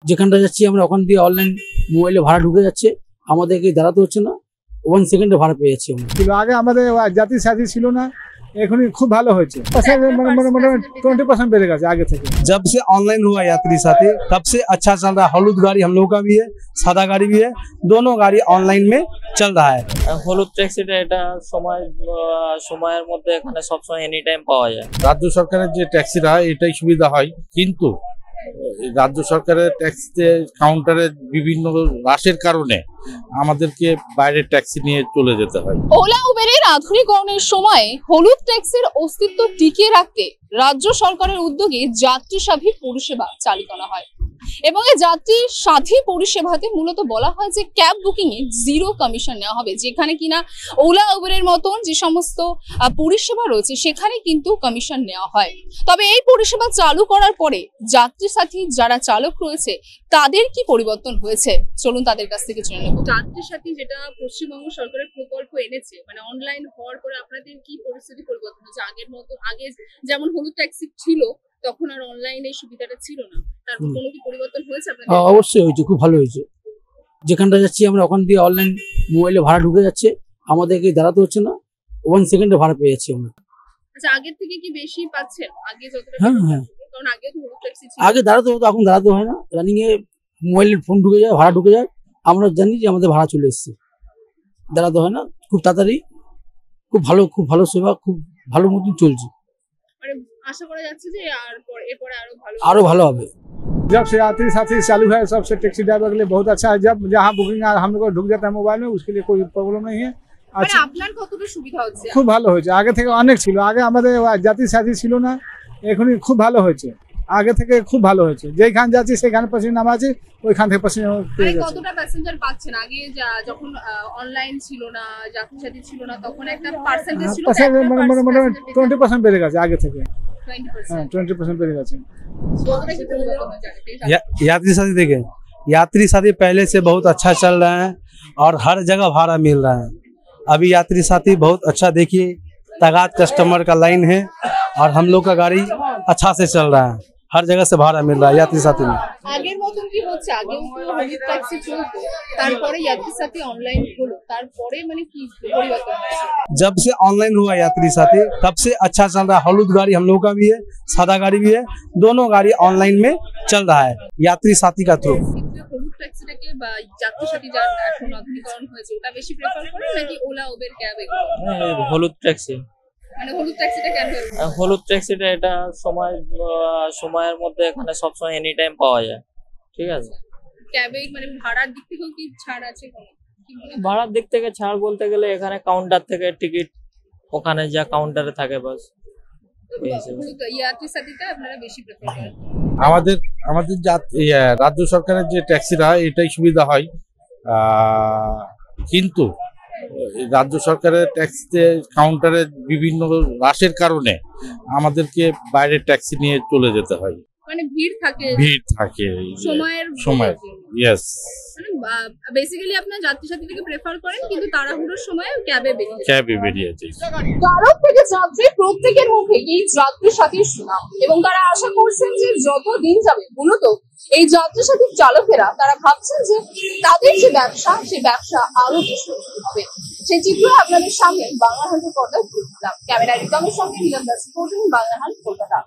যেখানটা যাচ্ছি আমরা ওখান দিয়ে অনলাইন মোবাইলে ভাড়া ঢুকে যাচ্ছে, আমাদেরকে দাঁড়াতে হচ্ছে না, 1 সেকেন্ডে ভাড়া পেয়ে যাচ্ছি আমরা। আগে আমাদের জাতি সাথী ছিল না, এখন খুব ভালো হয়েছে, 20% বেড়ে গেছে আগে থেকে। जब से ऑनलाइन हुआ यात्री साथी तब से अच्छा चल रहा है। हलूद गाड़ी हम लोगों का भी है, सादा गाड़ी भी है, दोनों गाड़ी ऑनलाइन में चल रहा है। হলুদ ট্যাক্সিটা এটা সময়ের মধ্যে এখানে সবসময় এনি টাইম পাওয়া যায়। রাজ্য সরকারের যে ট্যাক্সিটা এটাই সুবিধা হয়, কিন্তু রাজ্য সরকারের ট্যাক্সিতে কাউন্টারে বিভিন্ন রাশের কারণে আমাদেরকে বাইরের ট্যাক্সি নিয়ে চলে যেতে হয়। ওলা উবেরের আধুনিকরণের সময় হলুদ ট্যাক্সির অস্তিত্ব টিকিয়ে রাখতে রাজ্য সরকারের উদ্যোগে যাত্রী সাথী পরিষেবা চালু করা হয় এবং এই যাত্রী সাথী পরিষেবাতে মূলত বলা হয় যে ক্যাব বুকিং এ 0 কমিশন নেওয়া হবে, যেখানে কিনা ওলা উবেরের মতন যে সমস্ত পরিষেবা রয়েছে সেখানে কিন্তু কমিশন নেওয়া হয়। তবে এই পরিষেবা চালু করার পরে যাত্রী সাথী যারা চালক রয়েছে তাদের কি পরিবর্তন হয়েছে, চলুন তাদের কাছ থেকে জেনে নেব। যাত্রী সাথী যেটা পশ্চিমবঙ্গ সরকারের প্রকল্প এনেছে, মানে অনলাইন হওয়ার পরে আপনাদের কি পরিস্থিতি পরিবর্তন হয়েছে? আগের মতো আগে যেমন হলুদ ট্যাক্সি ছিল তখন আর অনলাইনে সুবিধাটা ছিল না, তারপর কোনো কি পরিবর্তন হয়েছে আপনাদের? অবশ্যই হয়েছে, খুব ভালো হয়েছে। যেখানটা যাচ্ছি আমরা ওখান দিয়ে অনলাইন মোবাইলে ভাড়া ঢুকে যাচ্ছে, আমাদেরকে দাঁড়াতে হচ্ছে না, 1 সেকেন্ডে ভাড়া পেয়ে যাচ্ছি আমরা। আচ্ছা, আগের থেকে কি বেশি পাচ্ছেন? আগে যতটা হ্যাঁ, কারণ আগে তো হলুদ ট্যাক্সি ছিল, আগে দাঁড়াতে হতো, এখন দাঁড়াতে হয় না, রানিং এ মোবাইলের ফোন ঢুকে যায়, ভাড়া ঢুকে যায়, আমরা জানি যে আমাদের ভাড়া চলে এসছে, দাঁড়াতে হয় না, খুব তাড়াতাড়ি, খুব ভালো সেবা, খুব ভালো মতন চলছে। মানে আশা করা যাচ্ছে যে এরপরে আরো ভালো হবে। जब से यात्री साथी चालू है तब से टैक्सी ड्राइवर के लिए बहुत अच्छा है। जब जहाँ बुकिंग हम लोग को ढुक जाता है मोबाइल में, उसके लिए कोई प्रॉब्लम नहीं है। মানে আপনার কতটা সুবিধা হচ্ছে? খুব ভালো হয়েছে, আগে থেকে অনেক ছিল। আগে আমাদের জাতি সাথী ছিল না, এখন খুব ভালো হয়েছে, আগে থেকে খুব ভালো হয়েছে। যেখানে যাচ্ছি সেখানে পাশে নামাচ্ছি, ওইখান থেকে পাশে পেয়ে যাচ্ছি। কতটা প্যাসেঞ্জার পাচ্ছেন? আগে যখন অনলাইন ছিল না, যাত্রী সাথী ছিল না, তখন একটা পার্সেন্টেজ ছিল, 20% বেড়ে গেছে আগে থেকে। 20%। হ্যাঁ, 20% বেড়ে গেছে। কতটা কি পরিবর্তন হয়েছে? यात्री साथी देखें, यात्री साथी पहले से बहुत अच्छा चल रहा है और हर जगह भाड़ा मिल रहा है। अभी यात्री साथी बहुत अच्छा, देखिए तादाद कस्टमर का लाइन है और हम लोग का गाड़ी अच्छा से चल रहा है, हर जगह से भाड़ा मिल रहा है यात्री साथी में। আগের মতন কি হচ্ছে? আগে হলুদ ট্যাক্সি চলতো, তারপরে যাত্রী সাথী অনলাइन হলো, তারপরে মানে কি পরিবর্তন হয়েছে? जब से ऑनलाइन हुआ यात्री साथी तब से अच्छा चल रहा है। हलूद गाड़ी हम लोगों का भी है, सादा गाड़ी भी है, दोनों गाड़ी ऑनलाइन में चल रहा है यात्री साथी का थ्रू। হলুদ ট্যাক্সিটাকে বা যাত্রী সাথী যার এখন আধুনিকরণ হয়েছে ওটা বেশি প্রেফার করেন নাকি ওলা উবের ক্যাব? হলুদ ট্যাক্সি। মানে হলুদ ট্যাক্সিটা কেন? হলুদ ট্যাক্সিটা এটা সময়ের মধ্যে এখানে সবসময় এনি টাইম পাওয়া যায়, ঠিক আছে। ক্যাবে মানে ভাড়ার দিক থেকেও কি ছাড় আছে কোনো? ভাড়ার দিক থেকে ছাড় বলতে গেলে এখানে কাউন্টার থেকে টিকিট, ওখানে যা কাউন্টারে থাকে বাস। যাত্রী সাথীটা আপনারা বেশি প্রেফার করেন? আমাদের রাজ্য সরকারের যে ট্যাক্সিটা এটাই সুবিধা হয়, কিন্তু রাজ্য সরকারের ট্যাক্সিতে কাউন্টারে বিভিন্ন রাশের কারণে আমাদেরকে বাইরের ট্যাক্সি নিয়ে চলে যেতে হয়। মানে ভিড় থাকে সময়ের ইয়েস। মানে বেসিক্যালি আপনারা যাত্রী সাথীটাকে প্রেফার করেন, কিন্তু তাড়াহুড়োর সময় ক্যাবে বেরিয়ে যায়। চালক থেকে যাত্রী প্রত্যেকের মুখে এই যাত্রী সাথীর সুনাম, এবং তারা আশা করছেন যে যত দিন যাবে মূলত এই যাত্রী সাথীর চালকেরা তারা ভাবছেন যে তাদের যে ব্যবসা সেই ব্যবসা আরো বেশি হবে। সেই চিত্র আপনাদের সামনে বাংলা হাটের পর্দায় তুলে ধরলাম। ক্যামেরায় রিতমের সঙ্গে নিলাম দাস, বাংলা হাট, কলকাতা।